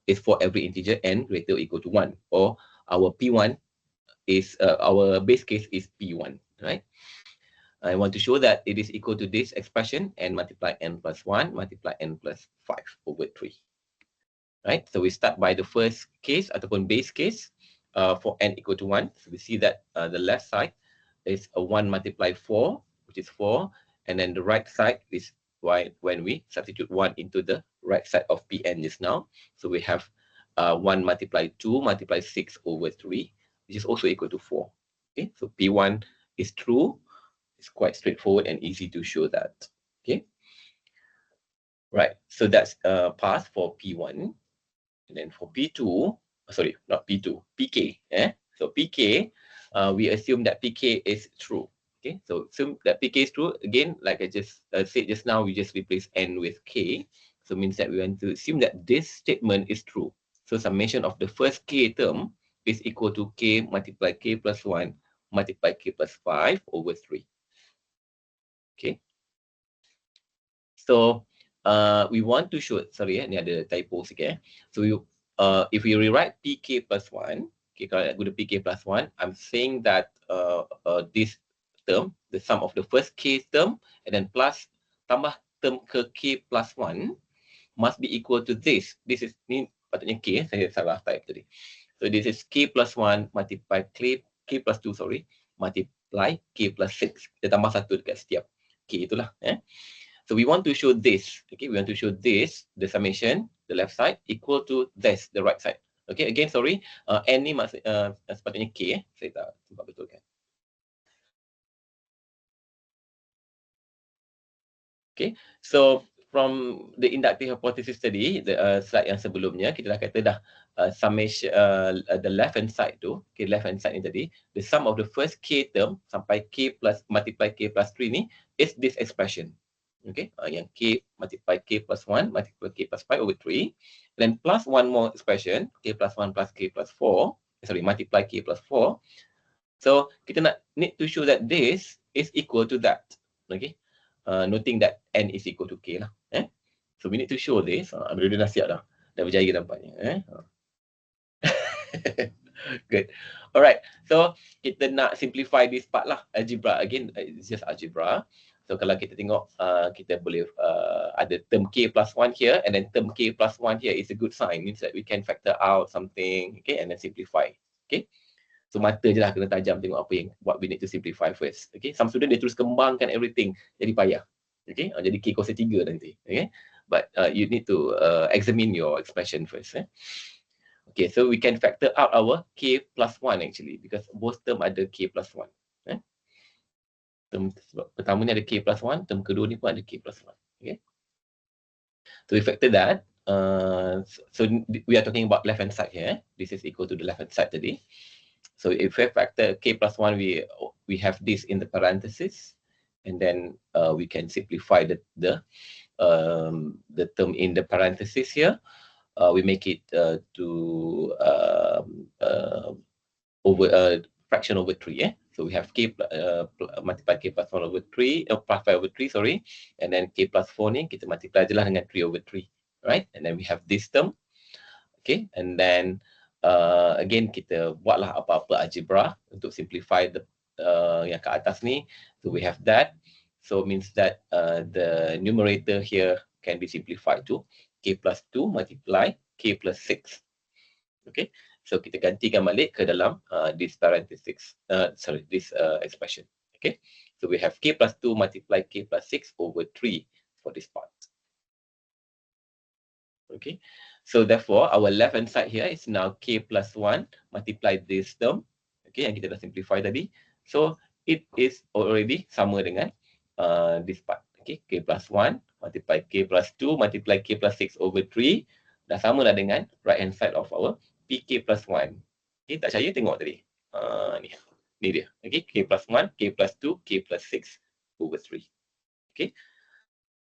Speaker 2: is for every integer n greater or equal to 1, or our P1 is our base case is P1, right? I want to show that it is equal to this expression, n multiply n plus 1 multiply n plus 5 over 3. Right? So we start by the first case ataupun base case for n equal to 1. So we see that the left side is a 1 multiply 4, which is 4. And then the right side is when we substitute 1 into the right side of Pn just now. So we have 1 multiply 2 multiply 6 over 3, which is also equal to 4. Okay, so P1 is true. It's quite straightforward and easy to show that. Okay, right. So that's pass for P1. And then for P2, sorry, not P2, PK. So PK, we assume that PK is true. Okay, so assume that PK is true. Again, like I just said just now, we just replace n with k. So means that we want to assume that this statement is true. So summation of the first k term is equal to k multiply k plus 1 multiply k plus 5 over 3. Okay. So we want to show, sorry, ni ada typo sikit. So if we rewrite PK plus 1, okay, kalau nak guna PK plus 1, I'm saying that this term, the sum of the first K term, and then plus tambah term ke K plus 1 must be equal to this. This is, ni patutnya K, saya salah type tadi. So this is K plus 1 multiply K plus 2, sorry, multiply K plus 6. Kita tambah satu dekat setiap K itulah. So we want to show this, okay, we want to show this, the summation, the left side, equal to this, the right side. Okay, again, sorry, n ni sepatutnya K, saya tak sempat betulkan. Okay, so from the inductive hypothesis tadi, the slide yang sebelumnya, kita dah kata dah summation, the left hand side tu, okay, left hand side ni tadi, the sum of the first K term sampai K plus, multiply K plus 3 ni, is this expression. Okay, yang K multiply K plus 1 multiply K plus 5 over 3, then plus one more expression, K plus 1 plus K plus 4, sorry, multiply K plus 4. So kita need to show that this is equal to that. Okay, noting that n is equal to K lah. So we need to show this. Dia dah siap dah berjaya nampaknya. Good. Alright, so kita nak simplify this part lah, algebra. Again, it's just algebra. So kalau kita tengok, kita boleh ada term K plus 1 here, and then term K plus 1 here is a good sign. Means that we can factor out something, okay, and then simplify. Okay. So mata je lah kena tajam tengok apa yang what we need to simplify first. Okay. Some student dia terus kembangkan everything, jadi payah. Okay. Jadi K kuasa 3 nanti. Okay. But you need to examine your expression first. Okay, so we can factor out our K plus 1 actually, because both term ada K plus 1. Term pertama ni ada K plus 1, term kedua ni pun ada K plus 1. Okay. So we factor that. So we are talking about left hand side here. This is equal to the left hand side tadi. So if we factor K plus 1, we have this in the parenthesis, and then we can simplify the term in the parenthesis here. We make it to over fraction over 3. So we have K multiply K plus 1 over 3, plus 5 over 3, sorry. And then K plus 4 ni, kita multiply je lah dengan 3 over 3. Right? And then we have this term. Okay. And then, again, kita buatlah apa-apa algebra untuk simplify the yang ke atas ni. So we have that. So it means that the numerator here can be simplified to K plus 2 multiply K plus 6. Okay. So kita gantikan balik ke dalam this parenthesis, this expression. Okay. So we have K plus 2 multiply K plus 6 over 3 for this part. Okay. So therefore, our left hand side here is now K plus 1 multiply this term. Okay, yang kita dah simplify tadi. So it is already sama dengan this part. Okay, K plus 1 multiply K plus 2 multiply K plus 6 over 3. Dah sama lah dengan right hand side of our PK plus 1. Okay, tak percaya tengok tadi. Ni dia. Okay, K plus 1, K plus 2, K plus 6 over 3. Okay.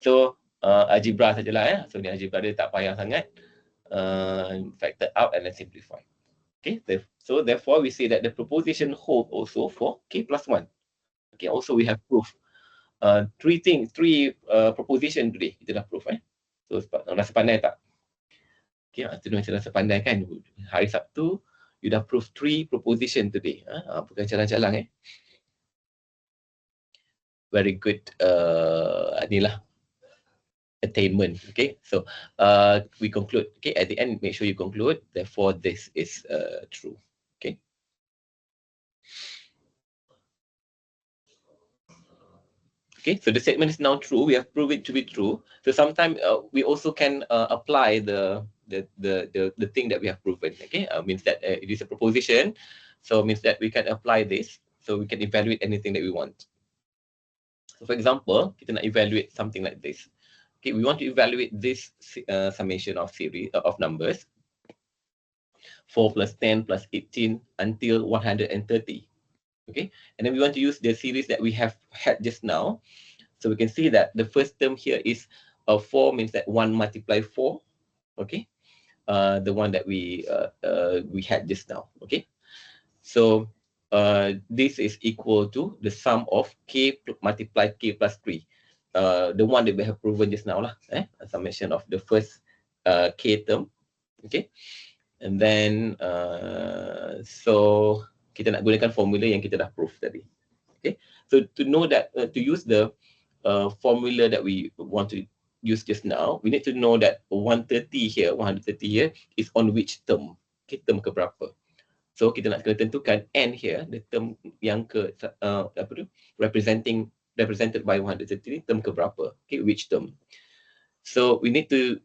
Speaker 2: So, algebra sajalah. So, ni algebra dia tak payah sangat. Factor out and then simplify. Okay, so therefore we say that the proposition hold also for K plus 1. Okay, also we have proof. Three proposition today. Kita dah proof. So, rasa pandai tak? Okay, itu macam rasa pandai kan. Hari Sabtu, you dah proof 3 proposition today. Bukan jalan-jalan. very good inilah attainment. Okay, so we conclude. Okay, at the end, make sure you conclude. Therefore, this is true. Okay. Okay, so the statement is now true. We have proved it to be true. So sometimes we also can apply the thing that we have proven. Okay, means that it is a proposition, so means that we can apply this. So we can evaluate anything that we want. So for example, kita nak evaluate something like this. Okay, we want to evaluate this summation of series of numbers 4 plus 10 plus 18 until 130. Okay, and then we want to use the series that we have had just now. So we can see that the first term here is 4 means that 1 multiply 4. Okay, the one that we had just now. Okay, so this is equal to the sum of k multiplied k plus 3. The one that we have proven just now lah, a summation of the first k term. Okay, and then so kita nak gunakan formula yang kita dah prove tadi. Okay, so to know that to use the formula that we want to use just now, we need to know that 130 here is on which term. Okay, term ke berapa. So kita nak kena tentukan n here, the term yang ke apa tu, represented by 130, term ke berapa. Okay, which term. So we need to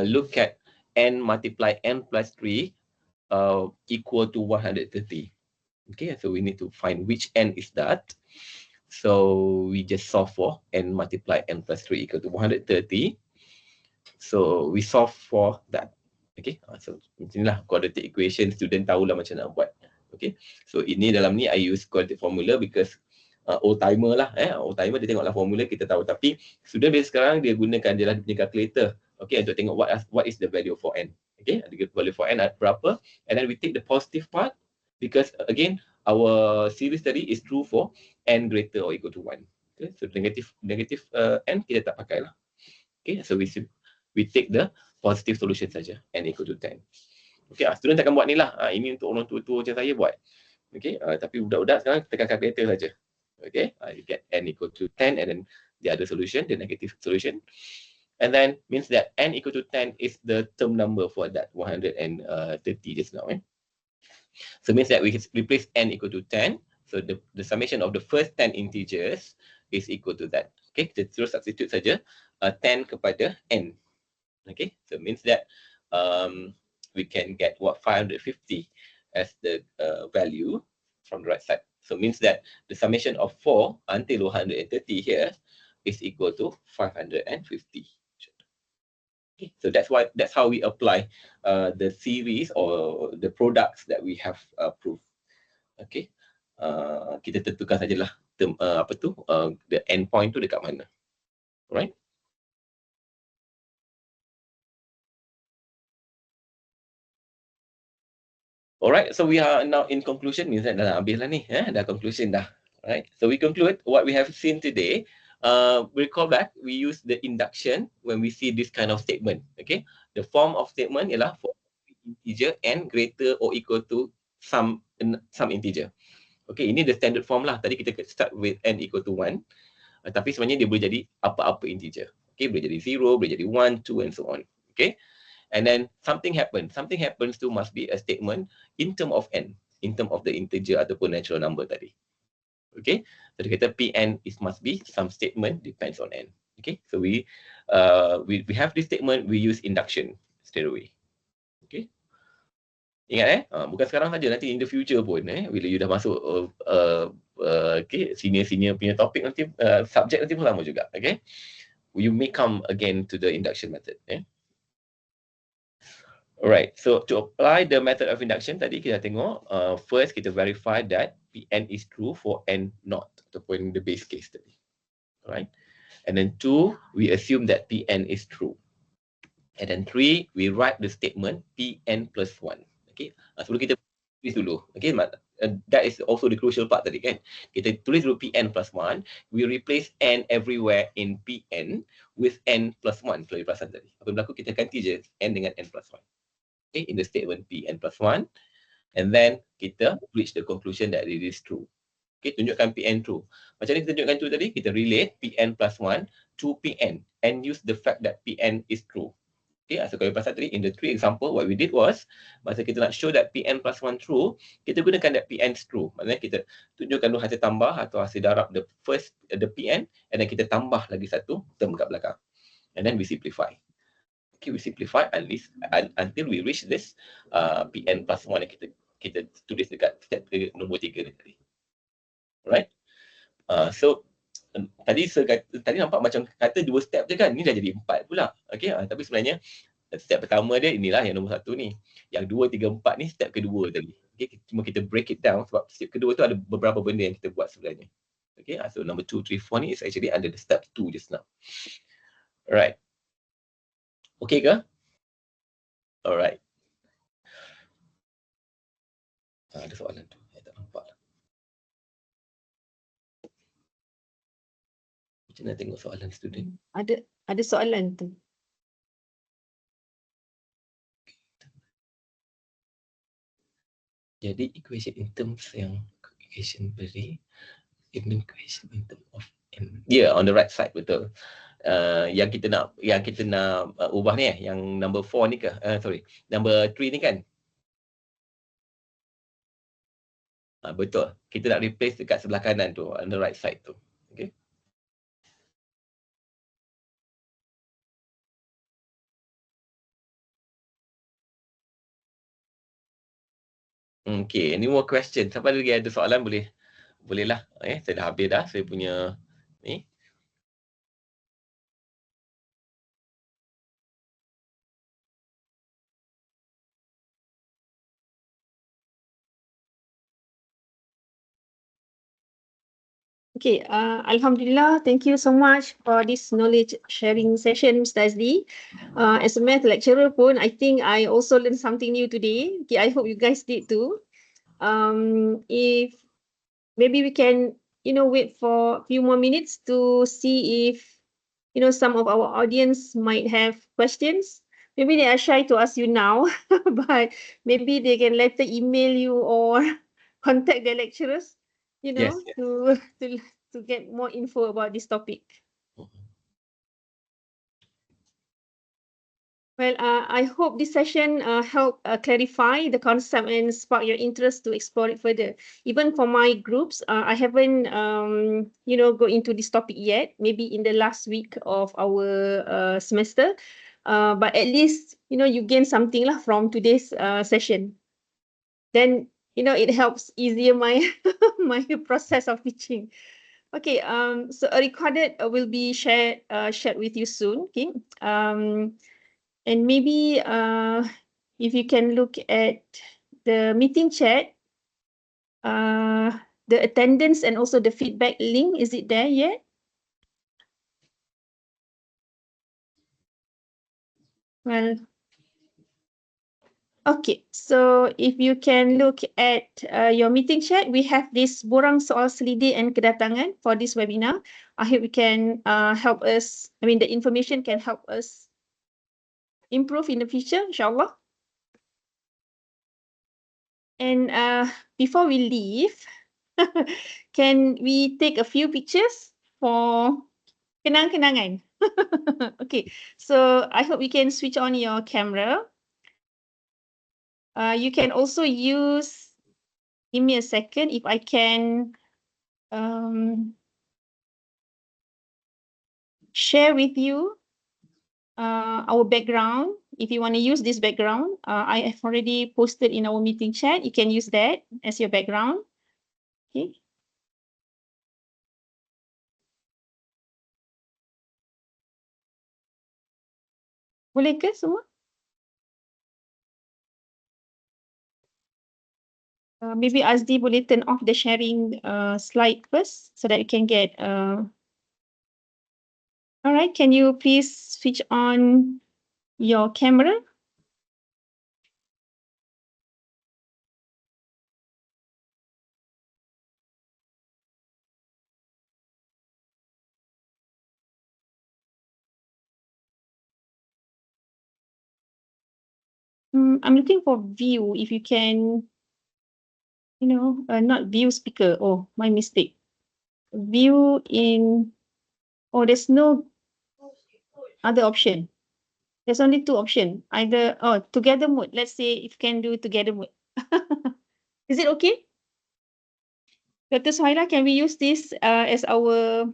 Speaker 2: look at n multiply n plus 3 equal to 130. Okay, so we need to find which n is that. So we just solve for n multiply n plus 3 equal to 130. So we solve for that. Okay, so inilah quadratic equation, student tahulah macam nak buat. Okay, so ini dalam ni I use quadratic formula because old timer lah, old timer dia tengoklah formula kita tahu, tapi student bila sekarang dia gunakan je lah dia punya calculator. Okay, untuk tengok what is the value for n. Okay, the value for n berapa, and then we take the positive part because again our series tadi is true for n greater or equal to 1. Okay, so negative n kita tak pakai lah. Okay, so we take the positive solution saja, n equal to 10. Okay, student takkan buat ni lah. Ini untuk orang tua-tua macam saya buat. Okay, tapi budak-budak sekarang tekan calculator saja. Okay, you get n equal to 10 and then the other solution, the negative solution. And then means that n equal to 10 is the term number for that 130 just now. So means that we can replace n equal to 10. So the summation of the first 10 integers is equal to that. Okay, kita terus substitute saja 10 kepada n. Okay, so means that we can get what 550 as the value from the right side. So means that the summation of 4 until 130 here is equal to 550. Okay, so that's how we apply the series or the products that we have proved. Okay, kita tentukan sajalah term the endpoint tu dekat mana. Alright. Alright, so we are now in conclusion, means that dah habis lah ni, dah conclusion dah. Alright, so we conclude what we have seen today. Recall back, we use the induction when we see this kind of statement. Okay, the form of statement ialah for integer n greater or equal to some integer. Okay, ini the standard form lah. Tadi kita start with n equal to 1. Tapi sebenarnya dia boleh jadi apa-apa integer. Okay, boleh jadi 0, boleh jadi 1, 2 and so on. Okay, and then something happens. Something happens to must be a statement in term of n, in term of the integer ataupun natural number tadi. Okay, so dia kata Pn is must be some statement depends on n. Okay, so we have this statement, we use induction straight away. Okay, ingat bukan sekarang saja, nanti in the future pun bila you dah masuk okay, senior punya topik nanti, subjek nanti pun sama juga. Okay, you may come again to the induction method. Alright, so to apply the method of induction tadi kita tengok, first kita verify that Pn is true for n not ataupun the base case tadi. Alright, and then 2, we assume that Pn is true. And then 3, we write the statement Pn plus 1. Okay, sebelum kita tulis dulu, okay, that is also the crucial part tadi kan. Kita tulis dulu Pn plus 1, we replace n everywhere in Pn with n plus 1, kalau perasan tadi. Apa yang berlaku, kita ganti je n dengan n plus 1. Okay, in the statement Pn plus 1, and then kita reach the conclusion that it is true. Okay, tunjukkan PN true. Macam ni kita tunjukkan tu tadi, kita relate PN plus 1 to PN and use the fact that PN is true. Okay, so kalau pasal tadi, in the three example, what we did was, masa kita nak show that PN plus 1 true, kita gunakan that PN true. Maksudnya kita tunjukkan dulu hasil tambah atau hasil darab the PN, and then kita tambah lagi satu term kat belakang. And then we simplify. Okay, we simplify at least until we reach this PN plus 1 yang kita tulis dekat step nombor 3 tadi. Right? So tadi nampak macam kata 2 step je kan, ni dah jadi 4 pula. Okay, tapi sebenarnya step pertama dia inilah yang nombor 1 ni. Yang 2, 3, 4 ni step kedua tadi. Okay, cuma kita break it down sebab step kedua tu ada beberapa benda yang kita buat sebenarnya. Okay, so number 2, 3, 4 ni is actually under the step 2 just now. Alright. Okay ke? Alright. Ada soalan tu. Saya tak nampak. Macam mana tengok soalan student?
Speaker 1: Ada soalan tu.
Speaker 2: Jadi equation in terms yang equation beri, equation in terms of on the right side, betul. Yang kita nak ubah ni yang number 4 ni ke? Number 3 ni kan? Betul. Kita nak replace dekat sebelah kanan tu, on the right side tu. Okay. Okay, any more question? Siapa lagi ada soalan bolehlah. Saya dah habis dah saya punya ni.
Speaker 1: Okay, Alhamdulillah, thank you so much for this knowledge sharing session, Mr. Azli. As a math lecturer pun, I think I also learned something new today. Okay, I hope you guys did too. If maybe we can, wait for a few more minutes to see if, some of our audience might have questions. Maybe they are shy to ask you now, but maybe they can later email you or contact the lecturers,
Speaker 2: Yes.
Speaker 1: to get more info about this topic. Well, I hope this session help clarify the concept and spark your interest to explore it further. Even for my groups, I haven't, go into this topic yet, maybe in the last week of our semester. But at least, you gain something lah from today's session. Then, it helps easier my my process of teaching. Okay, so a recorded will be shared with you soon. Okay. And maybe if you can look at the meeting chat, the attendance and also the feedback link, is it there yet? Well, okay, so if you can look at your meeting chat, we have this borang soal selidi and kedatangan for this webinar. I hope we can help us, the information can help us improve in the future, inshallah. And before we leave, can we take a few pictures for kenang-kenangan? Okay, so I hope you can switch on your camera. You can also use, give me a second, if I can share with you our background. If you want to use this background, I have already posted in our meeting chat. You can use that as your background. Okay. Boleh ke semua? Maybe Azdi boleh turn off the sharing slide first so that you can get. All right, can you please switch on your camera? I'm looking for view. If you can not view speaker. Oh, my mistake. View in, there's no other option. There's only two options. Either, together mode. Let's say if you can do together mode. Is it okay? Dr. Suhaila, can we use this as our,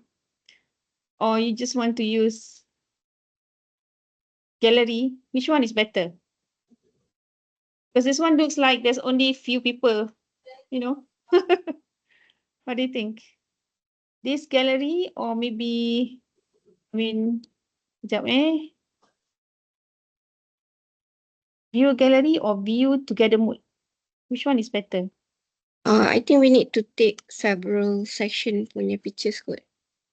Speaker 1: or you just want to use gallery? Which one is better? Because this one looks like there's only few people, What do you think? This gallery or maybe, sekejap view gallery or view together mode? Which one is better?
Speaker 3: I think we need to take several section punya pictures kot.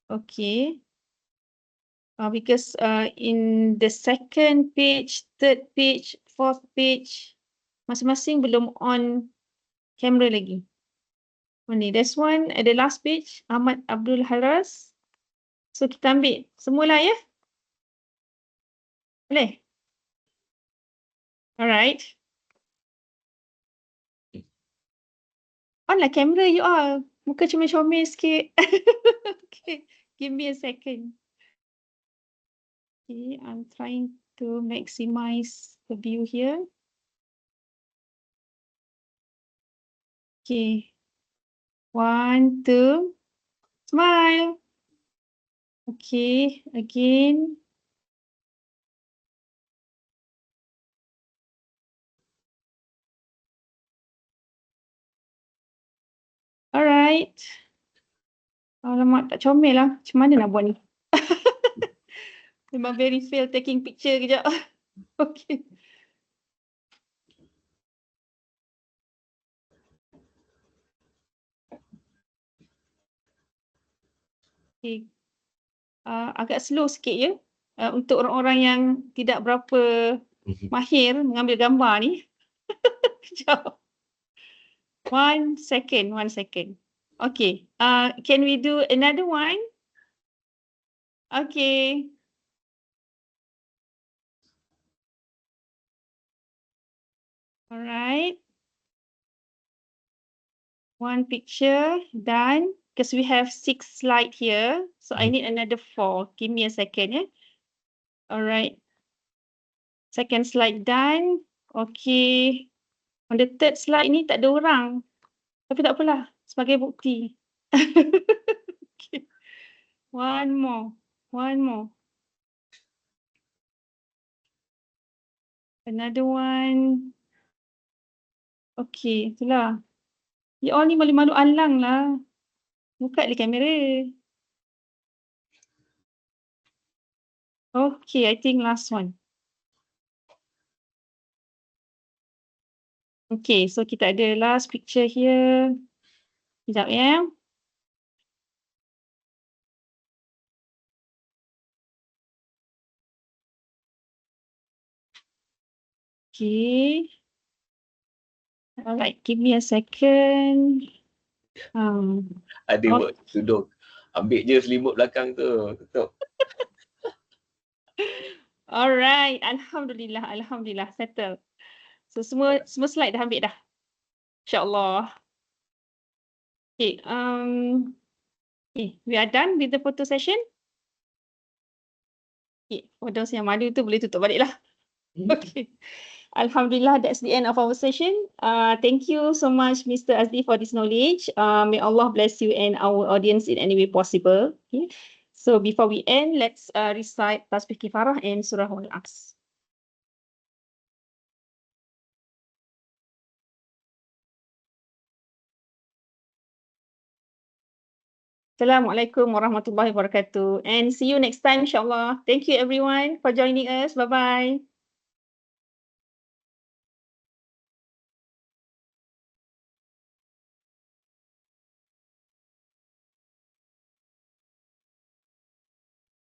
Speaker 1: Okay. Because in the second page, third page, fourth page, masing-masing belum on camera lagi. Ni, there's one at the last page, Ahmad Abdul Haras. So kita ambil semula ya. Boleh? Alright. On lah kamera you all. Muka comel-comel sikit. Okay, give me a second. Okay, I'm trying to maximize the view here. Okay. 1, 2. Smile. Okay, again. Alright. Alamak, tak comel lah. Macam mana nak buat ni? Memang very fail taking picture kejap. Okay. Okay. Agak slow sikit ya. Untuk orang-orang yang tidak berapa mahir mengambil gambar ni. Kejap. 1 second. Okay. Can we do another one? Okay. Alright. One picture done. Because we have 6 slides here. So I need another 4. Give me a second ya. Alright. Second slide done. Okay. On the third slide ni tak ada orang. Tapi tak apalah. Sebagai bukti. Okay. One more. Another one. Okay, itulah. You all ni malu-malu alang lah. Buka le kamera. Okay, I think last one. Okay, so kita ada last picture here. Sekejap ya. Okay. Alright, give me a second.
Speaker 2: Ada buat tudung. Ambil je selimut belakang tu. Tutup.
Speaker 1: Alright, Alhamdulillah, settle. So semua slide dah ambil dah. InsyaAllah. Okay, we are done with the photo session. Okay, for those yang malu tu boleh tutup balik lah. Okay. Alhamdulillah, that's the end of our session. Thank you so much, Mr. Azli, for this knowledge. May Allah bless you and our audience in any way possible. Okay. So before we end, let's recite Tasbih Kifarah and Surah Al-As. Assalamualaikum warahmatullahi wabarakatuh. And see you next time, insyaAllah. Thank you, everyone, for joining us. Bye-bye.